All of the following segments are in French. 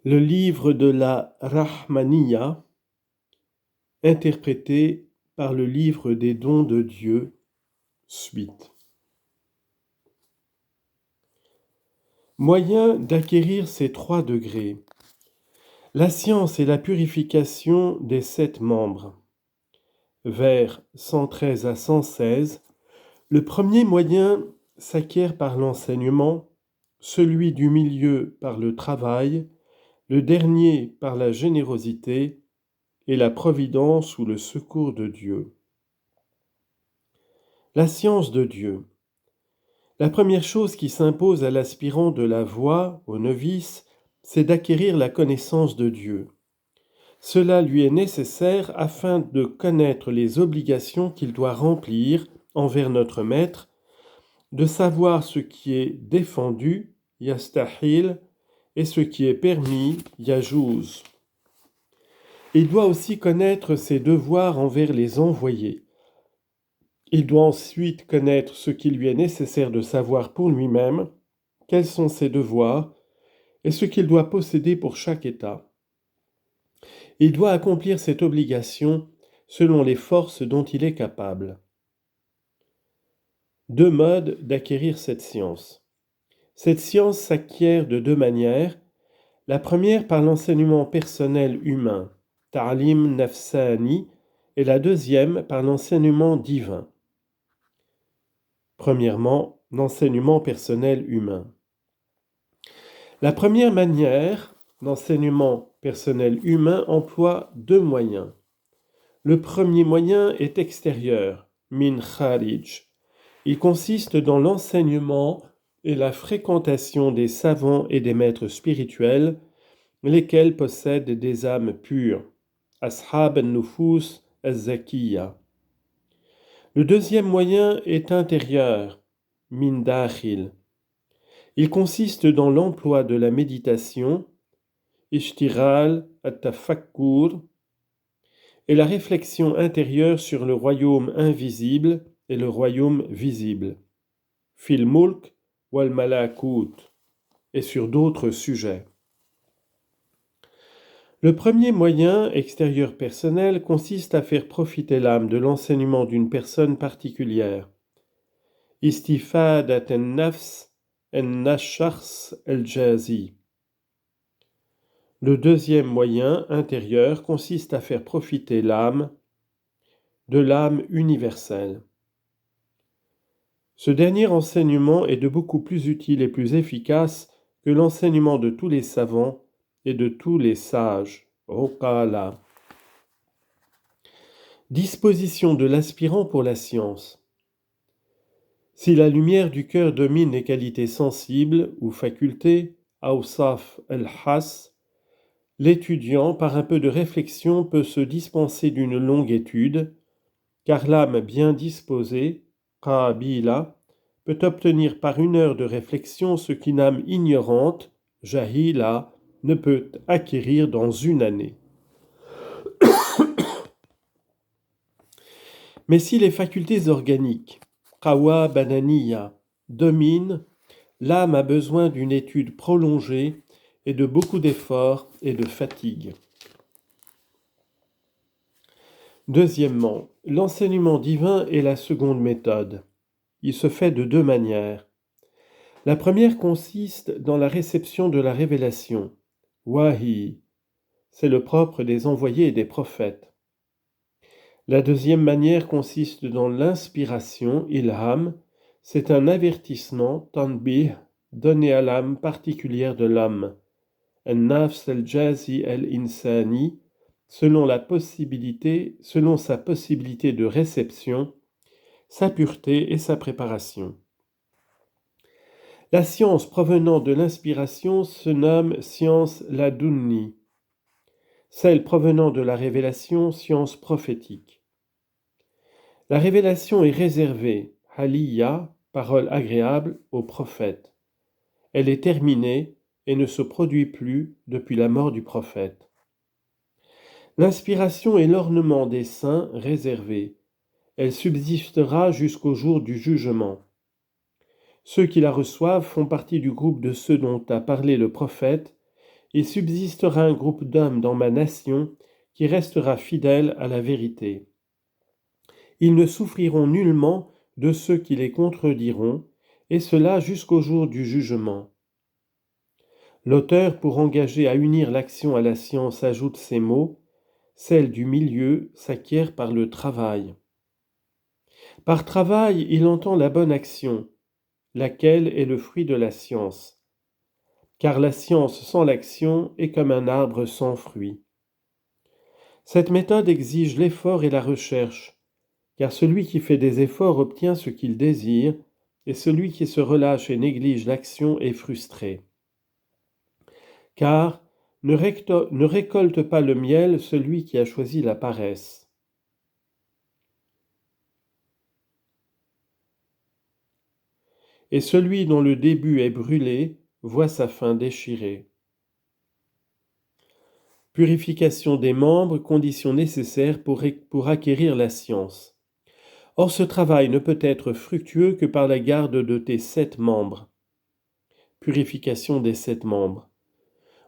Le livre de la Rahmaniya, interprété par le livre des dons de Dieu, suite. Moyen d'acquérir ces 3 degrés. La science et la purification des 7 membres. Vers 113 à 116, le premier moyen s'acquiert par l'enseignement, celui du milieu par le travail, le dernier par la générosité et la providence ou le secours de Dieu. La science de Dieu. La première chose qui s'impose à l'aspirant de la voie, au novice, c'est d'acquérir la connaissance de Dieu. Cela lui est nécessaire afin de connaître les obligations qu'il doit remplir envers notre Maître, de savoir ce qui est défendu, yastahil, et ce qui est permis, yajouz. Il doit aussi connaître ses devoirs envers les envoyés. Il doit ensuite connaître ce qu'il lui est nécessaire de savoir pour lui-même, quels sont ses devoirs, et ce qu'il doit posséder pour chaque état. Il doit accomplir cette obligation selon les forces dont il est capable. 2 modes d'acquérir cette science. Cette science s'acquiert de 2 manières. La première par l'enseignement personnel humain, ta'lim nafsani, et la deuxième par l'enseignement divin. Premièrement, l'enseignement personnel humain. La première manière, l'enseignement personnel humain, emploie 2 moyens. Le premier moyen est extérieur, min kharij. Il consiste dans l'enseignement et la fréquentation des savants et des maîtres spirituels, lesquels possèdent des âmes pures, ashab al-nufus al-zakiyya. Le deuxième moyen est intérieur, min dakhil. Il consiste dans l'emploi de la méditation, ishtiral at-tafakkur, et la réflexion intérieure sur le royaume invisible et le royaume visible, fil mulk wal malakut, et sur d'autres sujets. Le premier moyen extérieur personnel consiste à faire profiter l'âme de l'enseignement d'une personne particulière. Istifadat an-nafs an-nashars al-jazi. Le deuxième moyen intérieur consiste à faire profiter l'âme de l'âme universelle. Ce dernier enseignement est de beaucoup plus utile et plus efficace que l'enseignement de tous les savants et de tous les sages. Uqala. Disposition de l'aspirant pour la science. Si la lumière du cœur domine les qualités sensibles ou facultés, awsaf al-has, l'étudiant, par un peu de réflexion, peut se dispenser d'une longue étude, car l'âme bien disposée, qabila, peut obtenir par 1 heure de réflexion ce qu'une âme ignorante, jahila, ne peut acquérir dans 1 année. Mais si les facultés organiques, qawa bananiya, dominent, l'âme a besoin d'une étude prolongée et de beaucoup d'efforts et de fatigue. Deuxièmement, l'enseignement divin est la seconde méthode. Il se fait de 2 manières. La première consiste dans la réception de la révélation. Wahi, c'est le propre des envoyés et des prophètes. La deuxième manière consiste dans l'inspiration, ilham, c'est un avertissement, tanbih, donné à l'âme particulière de l'âme. An-nafs al-jazi al-insani, selon sa possibilité de réception, sa pureté et sa préparation. La science provenant de l'inspiration se nomme science ladunni, celle provenant de la révélation, science prophétique. La révélation est réservée, haliya, parole agréable, aux prophètes. Elle est terminée et ne se produit plus depuis la mort du prophète. L'inspiration est l'ornement des saints réservé. Elle subsistera jusqu'au jour du jugement. Ceux qui la reçoivent font partie du groupe de ceux dont a parlé le prophète il subsistera un groupe d'hommes dans ma nation qui restera fidèle à la vérité. Ils ne souffriront nullement de ceux qui les contrediront, et cela jusqu'au jour du jugement. L'auteur, pour engager à unir l'action à la science, ajoute ces mots: celle du milieu s'acquiert par le travail. Par travail, il entend la bonne action, laquelle est le fruit de la science. Car la science sans l'action est comme un arbre sans fruit. Cette méthode exige l'effort et la recherche, car celui qui fait des efforts obtient ce qu'il désire, et celui qui se relâche et néglige l'action est frustré. Car ne récolte pas le miel celui qui a choisi la paresse. Et celui dont le début est brûlé voit sa fin déchirée. Purification des membres, condition nécessaire pour acquérir la science. Or ce travail ne peut être fructueux que par la garde de tes 7 membres. Purification des 7 membres.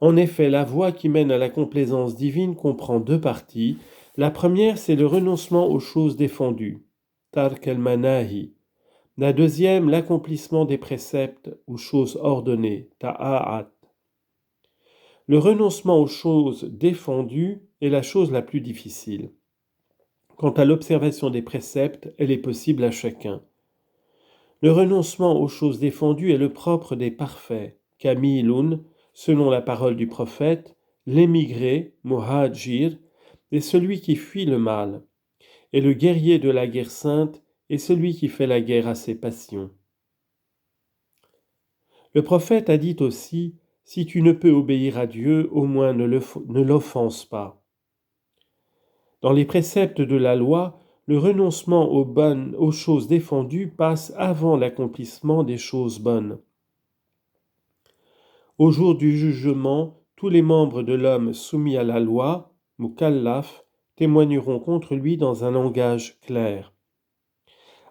En effet, la voie qui mène à la complaisance divine comprend 2 parties. La première, c'est le renoncement aux choses défendues, tark al-manahi. La deuxième, l'accomplissement des préceptes ou choses ordonnées, ta'a'at. Le renoncement aux choses défendues est la chose la plus difficile. Quant à l'observation des préceptes, elle est possible à chacun. Le renoncement aux choses défendues est le propre des parfaits, kamilun, selon la parole du prophète, l'émigré, muhajir, est celui qui fuit le mal, et le guerrier de la guerre sainte est celui qui fait la guerre à ses passions. Le prophète a dit aussi: si tu ne peux obéir à Dieu, au moins ne l'offense pas. Dans les préceptes de la loi, le renoncement aux choses défendues passe avant l'accomplissement des choses bonnes. Au jour du jugement, tous les membres de l'homme soumis à la loi, mukallaf, témoigneront contre lui dans un langage clair.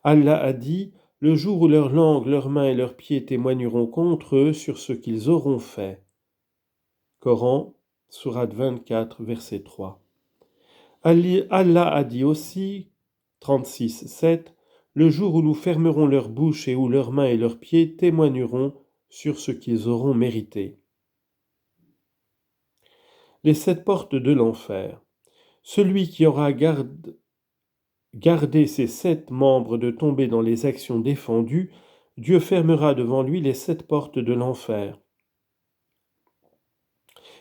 Allah a dit: le jour où leur langue, leurs mains et leurs pieds témoigneront contre eux sur ce qu'ils auront fait. Coran, sourate 24, verset 3. Allah a dit aussi, 36:7, le jour où nous fermerons leur bouche et où leurs mains et leurs pieds témoigneront sur ce qu'ils auront mérité. Les 7 portes de l'enfer. Celui qui aura gardé ses 7 membres de tomber dans les actions défendues, Dieu fermera devant lui les 7 portes de l'enfer.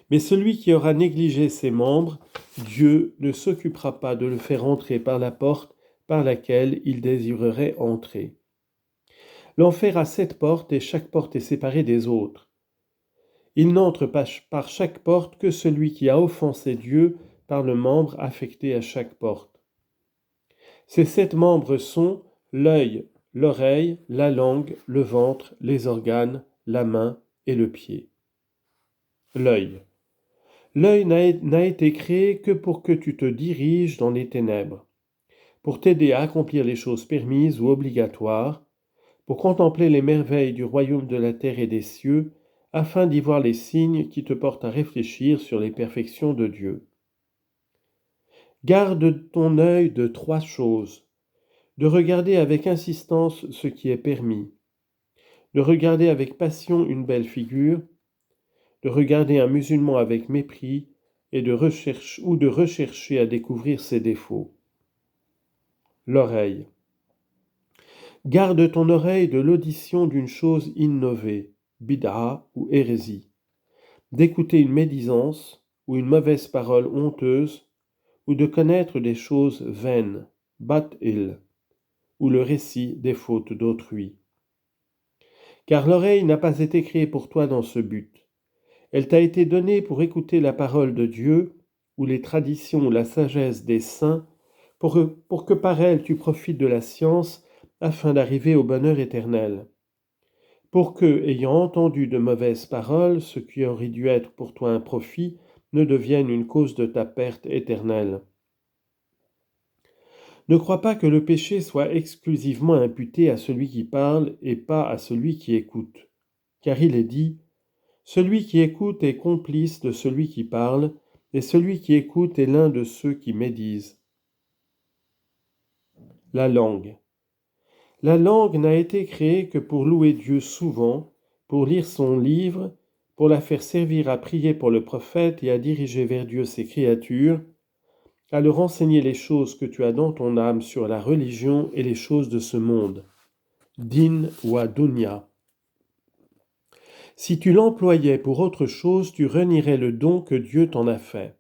Mais celui qui aura négligé ses membres, Dieu ne s'occupera pas de le faire entrer par la porte par laquelle il désirerait entrer. L'enfer a 7 portes et chaque porte est séparée des autres. Il n'entre pas par chaque porte que celui qui a offensé Dieu par le membre affecté à chaque porte. Ces 7 membres sont l'œil, l'oreille, la langue, le ventre, les organes, la main et le pied. L'œil. L'œil n'a été créé que pour que tu te diriges dans les ténèbres, pour t'aider à accomplir les choses permises ou obligatoires, pour contempler les merveilles du royaume de la terre et des cieux, afin d'y voir les signes qui te portent à réfléchir sur les perfections de Dieu. Garde ton œil de 3 choses: de regarder avec insistance ce qui est permis, de regarder avec passion une belle figure, de regarder un musulman avec mépris et de rechercher à découvrir ses défauts. L'oreille. Garde ton oreille de l'audition d'une chose innovée, bid'a ou hérésie, d'écouter une médisance ou une mauvaise parole honteuse, ou de connaître des choses vaines, bat'il, ou le récit des fautes d'autrui. Car l'oreille n'a pas été créée pour toi dans ce but. Elle t'a été donnée pour écouter la parole de Dieu, ou les traditions ou la sagesse des saints, pour que par elle tu profites de la science, afin d'arriver au bonheur éternel. Pour que, ayant entendu de mauvaises paroles, ce qui aurait dû être pour toi un profit, ne devienne une cause de ta perte éternelle. Ne crois pas que le péché soit exclusivement imputé à celui qui parle et pas à celui qui écoute. Car il est dit: Celui qui écoute est complice de celui qui parle, et celui qui écoute est l'un de ceux qui médisent. La langue. La langue n'a été créée que pour louer Dieu souvent, pour lire son livre, pour la faire servir à prier pour le prophète et à diriger vers Dieu ses créatures, à leur enseigner les choses que tu as dans ton âme sur la religion et les choses de ce monde. Din wa dunya. Si tu l'employais pour autre chose, tu renierais le don que Dieu t'en a fait.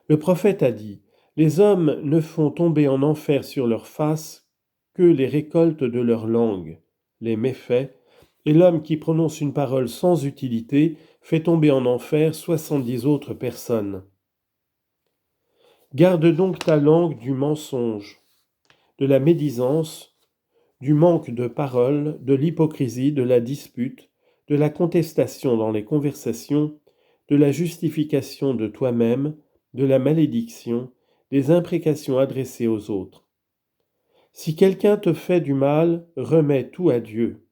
Le prophète a dit, « Les hommes ne font tomber en enfer sur leur face que les récoltes de leur langue, les méfaits, et l'homme qui prononce une parole sans utilité fait tomber en enfer 70 autres personnes. Garde donc ta langue du mensonge, de la médisance, du manque de parole, de l'hypocrisie, de la dispute, de la contestation dans les conversations, de la justification de toi-même, de la malédiction, des imprécations adressées aux autres. Si quelqu'un te fait du mal, remets tout à Dieu.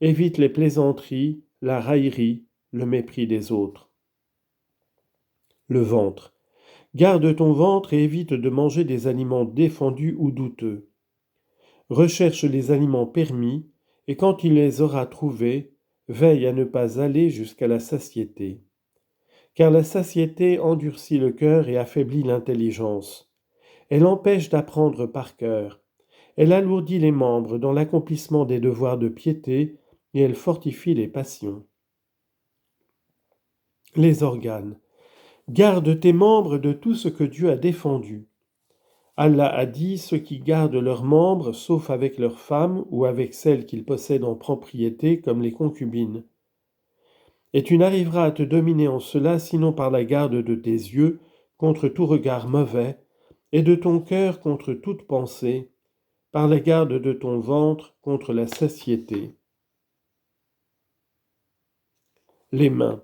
Évite les plaisanteries, la raillerie, le mépris des autres. Le ventre. Garde ton ventre et évite de manger des aliments défendus ou douteux. Recherche les aliments permis, et quand il les aura trouvés, veille à ne pas aller jusqu'à la satiété. Car la satiété endurcit le cœur et affaiblit l'intelligence. Elle empêche d'apprendre par cœur. Elle alourdit les membres dans l'accomplissement des devoirs de piété et elle fortifie les passions. Les organes. Garde tes membres de tout ce que Dieu a défendu. Allah a dit, ceux qui gardent leurs membres, sauf avec leurs femmes ou avec celles qu'ils possèdent en propriété, comme les concubines. Et tu n'arriveras à te dominer en cela sinon par la garde de tes yeux contre tout regard mauvais, et de ton cœur contre toute pensée, par la garde de ton ventre contre la satiété. Les mains.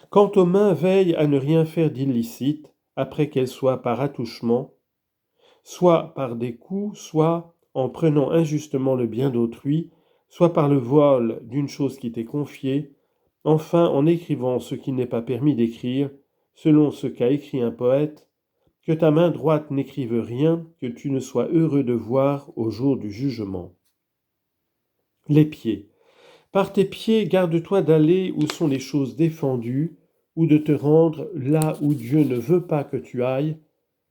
Quant aux mains, veille à ne rien faire d'illicite, après qu'elles soient par attouchement, soit par des coups, soit en prenant injustement le bien d'autrui, soit par le vol d'une chose qui t'est confiée, enfin en écrivant ce qui n'est pas permis d'écrire, selon ce qu'a écrit un poète, que ta main droite n'écrive rien que tu ne sois heureux de voir au jour du jugement. Les pieds. Par tes pieds, garde-toi d'aller où sont les choses défendues, ou de te rendre là où Dieu ne veut pas que tu ailles,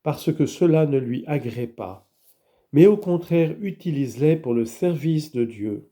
parce que cela ne lui agrée pas. Mais au contraire, utilise-les pour le service de Dieu.